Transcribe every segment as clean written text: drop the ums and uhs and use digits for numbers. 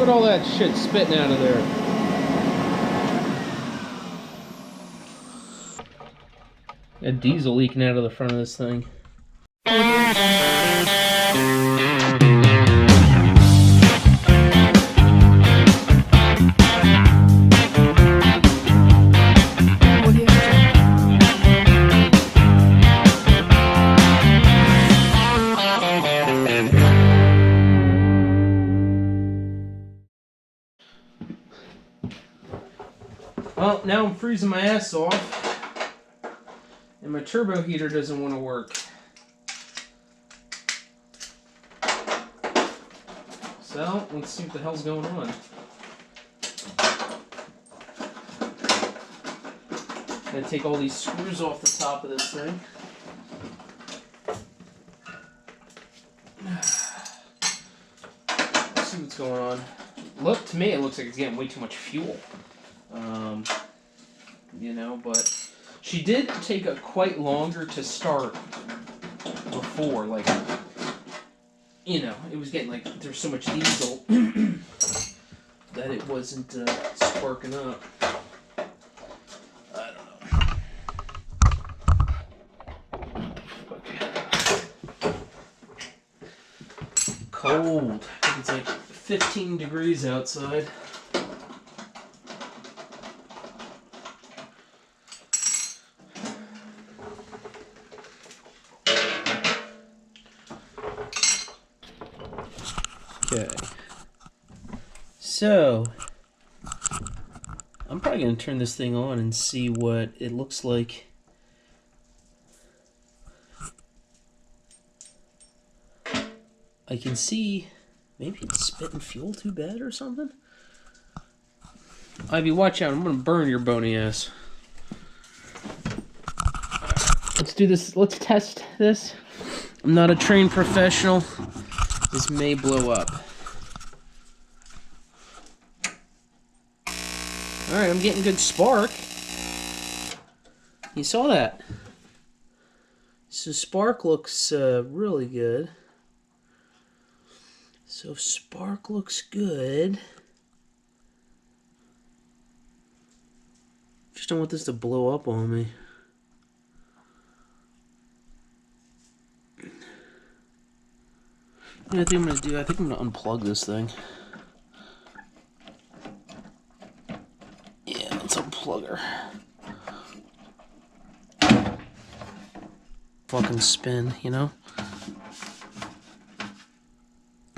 at all that shit spitting out of there. A diesel leaking out of the front of this thing. Well, now I'm freezing my ass off, and my turbo heater doesn't want to work. So, let's see what the hell's going on. Gotta take all these screws off the top of this thing. Let's see what's going on. Look, to me, it looks like it's getting way too much fuel. You know, but she did take a quite longer to start before, like, you know, it was getting like, there's so much diesel that it wasn't sparking up. I don't know. Cold. I think it's like 15 degrees outside. Okay, so I'm probably going to turn this thing on and see what it looks like. I can see maybe it's spitting fuel too bad or something. Ivy, watch out, I'm going to burn your bony ass. Let's do this, let's test this. I'm not a trained professional. This may blow up. Alright, I'm getting good spark. You saw that. So spark looks really good. So spark looks good. Just don't want this to blow up on me. You know, I think I'm going to do, I think I'm going to unplug this thing. Yeah, let's unplug her. Fucking spin, you know?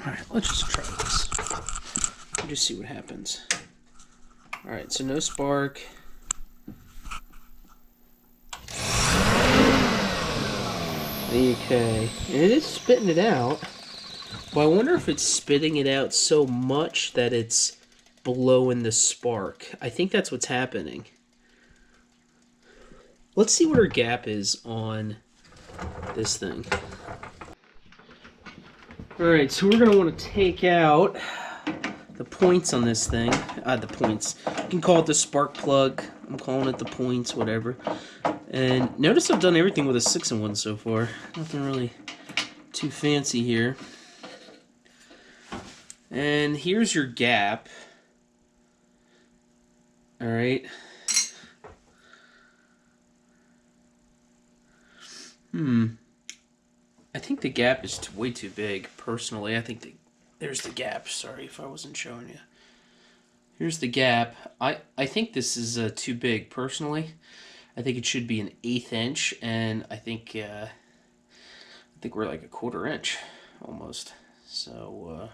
Alright, let's just try this. Just see what happens. Alright, so no spark. Okay, and it is spitting it out. Well, I wonder if it's spitting it out so much that it's blowing the spark. I think that's what's happening. Let's see what her gap is on this thing. Alright, so we're going to want to take out the points on this thing. The points. You can call it the spark plug. I'm calling it the points, whatever. And notice I've done everything with a 6-in-1 so far. Nothing really too fancy here. And here's your gap. Alright. I think the gap is way too big, personally. I think there's the gap. Sorry if I wasn't showing you. Here's the gap. I think this is too big, personally. I think it should be an 1/8 inch, and I think we're like a 1/4 inch, almost. So,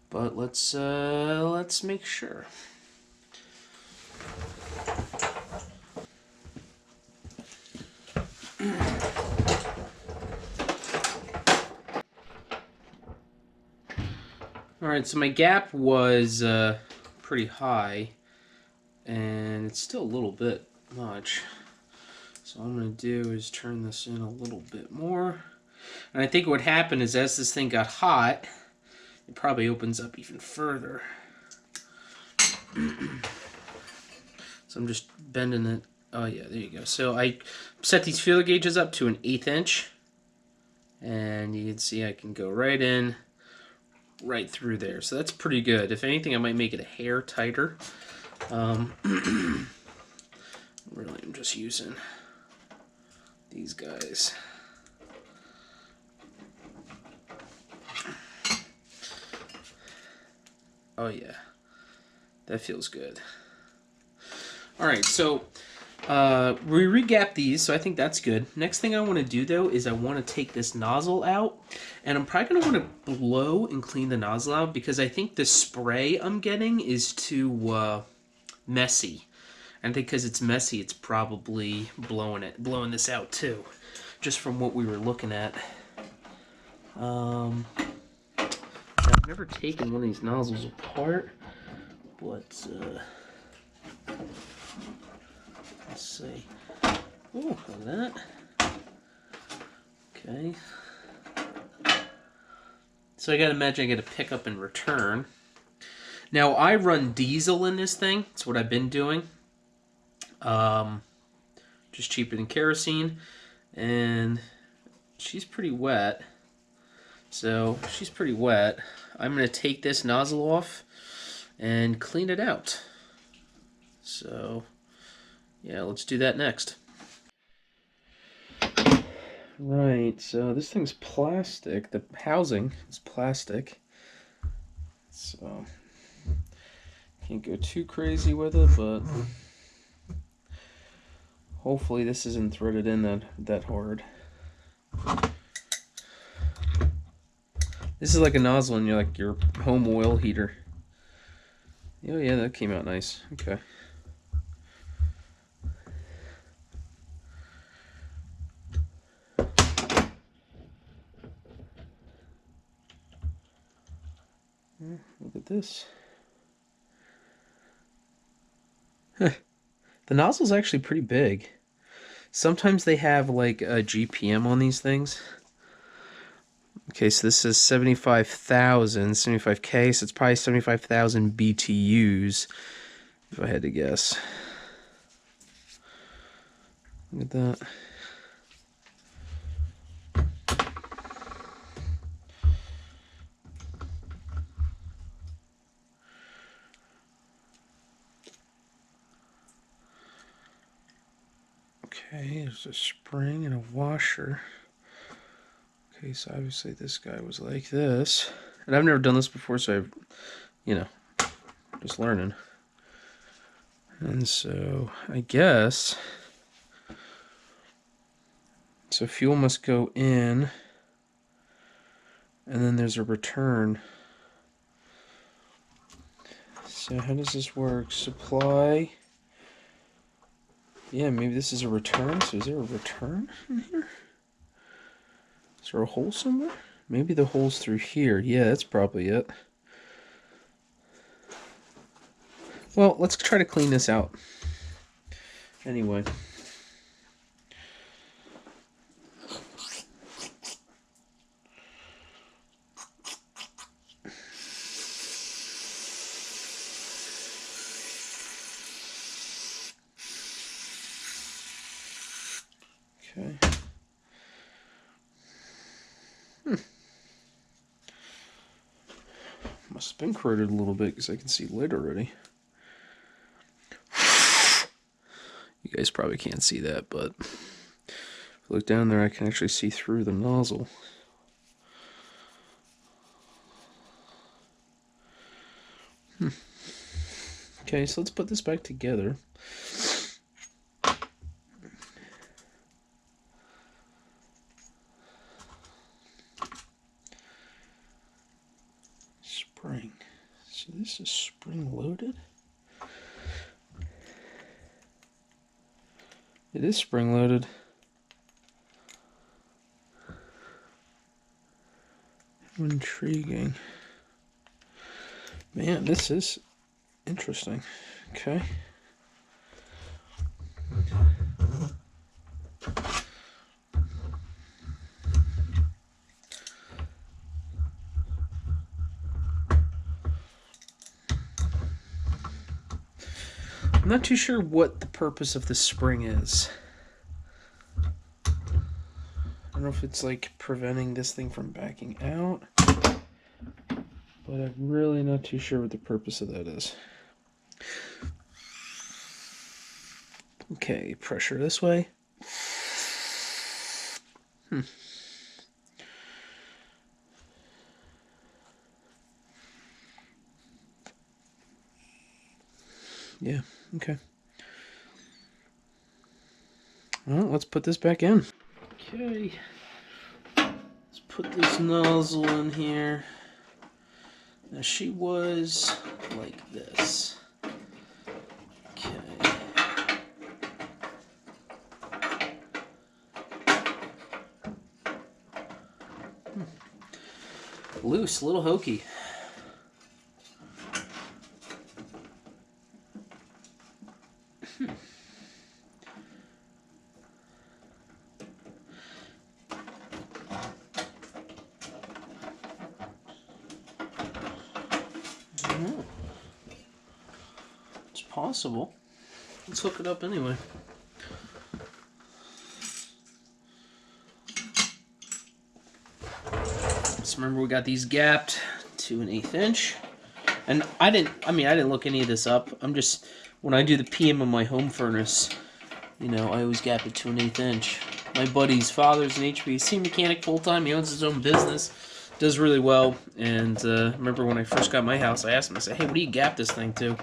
but let's make sure. Alright, so my gap was pretty high, and it's still a little bit much. So what I'm going to do is turn this in a little bit more. And I think what happened is as this thing got hot, it probably opens up even further. So I'm just bending it. Oh yeah, there you go. So I set these feeler gauges up to an 1/8 inch. And you can see I can go right in, right through there. So that's pretty good. If anything, I might make it a hair tighter. Really, I'm just using these guys. Oh yeah, that feels good. All right, so we re-gapped these, so I think that's good. Next thing I want to do though is I want to take this nozzle out, and I'm probably gonna want to blow and clean the nozzle out because I think the spray I'm getting is too messy. And I think because it's messy, it's probably blowing this out too, just from what we were looking at. I've never taken one of these nozzles apart, but let's see. Oh, look at that. Okay. So I gotta imagine I gotta pick up and return. Now I run diesel in this thing. That's what I've been doing. Just cheaper than kerosene, and she's pretty wet. So she's pretty wet. I'm gonna take this nozzle off and clean it out. So yeah, let's do that next. Right, so this thing's plastic. The housing is plastic. So can't go too crazy with it, but hopefully this isn't threaded in that hard. This is like a nozzle in your home oil heater. Oh yeah, that came out nice. Okay. Look at this. The nozzle's actually pretty big. Sometimes they have like a GPM on these things. Okay, so this is 75K, so it's probably 75,000 BTUs, if I had to guess. Look at that. Okay, there's a spring and a washer. Okay, so obviously this guy was like this. And I've never done this before, so I've, just learning. And so, I guess, so fuel must go in, and then there's a return. So how does this work? Supply. Yeah, maybe this is a return. So is there a return in here? Is there a hole somewhere? Maybe the hole's through here. Yeah, that's probably it. Well, let's try to clean this out. Anyway. Okay. Must have been corroded a little bit because I can see lead already. You guys probably can't see that, but if I look down there, I can actually see through the nozzle. Okay, so let's put this back together. Spring. So this is spring loaded? It is spring loaded. Intriguing. Man, this is interesting. Okay. I'm not too sure what the purpose of this spring is. I don't know if it's like preventing this thing from backing out. but I'm really not too sure what the purpose of that is. Okay, pressure this way. Yeah, okay. Well, let's put this back in. Okay, let's put this nozzle in here. Now she was like this. Okay. Loose, a little hokey. It's possible. Let's hook it up anyway. So remember, we got these gapped to 1/8 inch, and I didn't look any of this up. I'm just, when I do the PM on my home furnace, you know, I always gap it to 1/8 inch. My buddy's father's an HVAC mechanic full time. He owns his own business, does really well. And remember when I first got my house, I asked him, I said, "Hey, what do you gap this thing to?"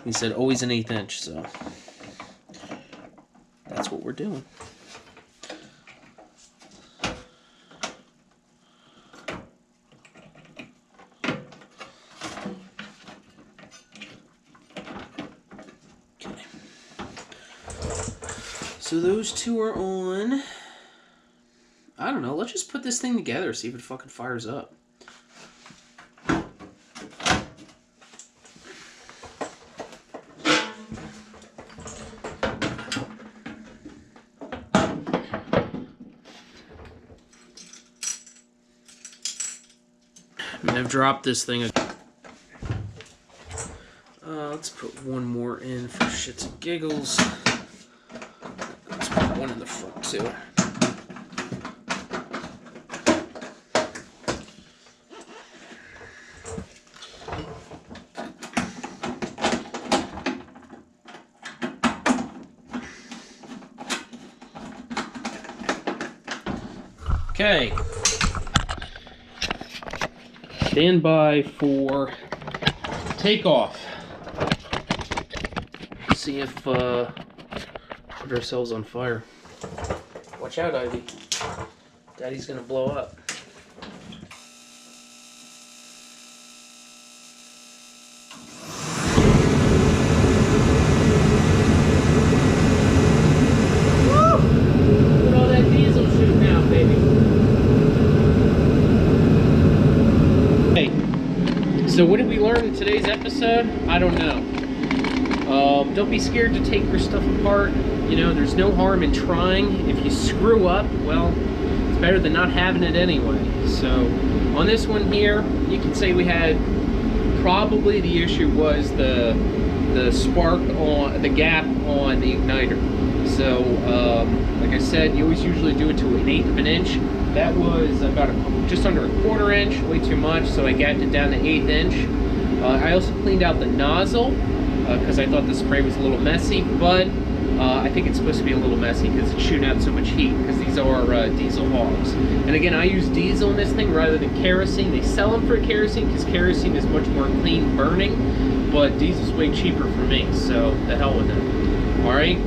He said, "Always 1/8 inch." So that's what we're doing. So those two are on. I don't know, let's just put this thing together, see if it fucking fires up. I've dropped this thing. Let's put one more in for shits and giggles. Let's put one in the front too. Okay. Stand by for takeoff. See if put ourselves on fire. Watch out, Ivy. Daddy's gonna blow up. Woo! Look at all that diesel shooting out, baby. Hey, so what did we learn in today's episode? I don't know. Don't be scared to take your stuff apart. You know, there's no harm in trying. If you screw up, well, it's better than not having it anyway. So, on this one here, you can say we had, probably the issue was the spark on, the gap on the igniter. So, like I said, you always usually do it to 1/8 of an inch. That was about just under 1/4 inch, way too much, so I gapped it down to 1/8 inch. I also cleaned out the nozzle, because I thought the spray was a little messy, but I think it's supposed to be a little messy because it's shooting out so much heat, because these are diesel hogs. And again, I use diesel in this thing rather than kerosene. They sell them for kerosene because kerosene is much more clean burning, but diesel's way cheaper for me, so the hell with it. All right.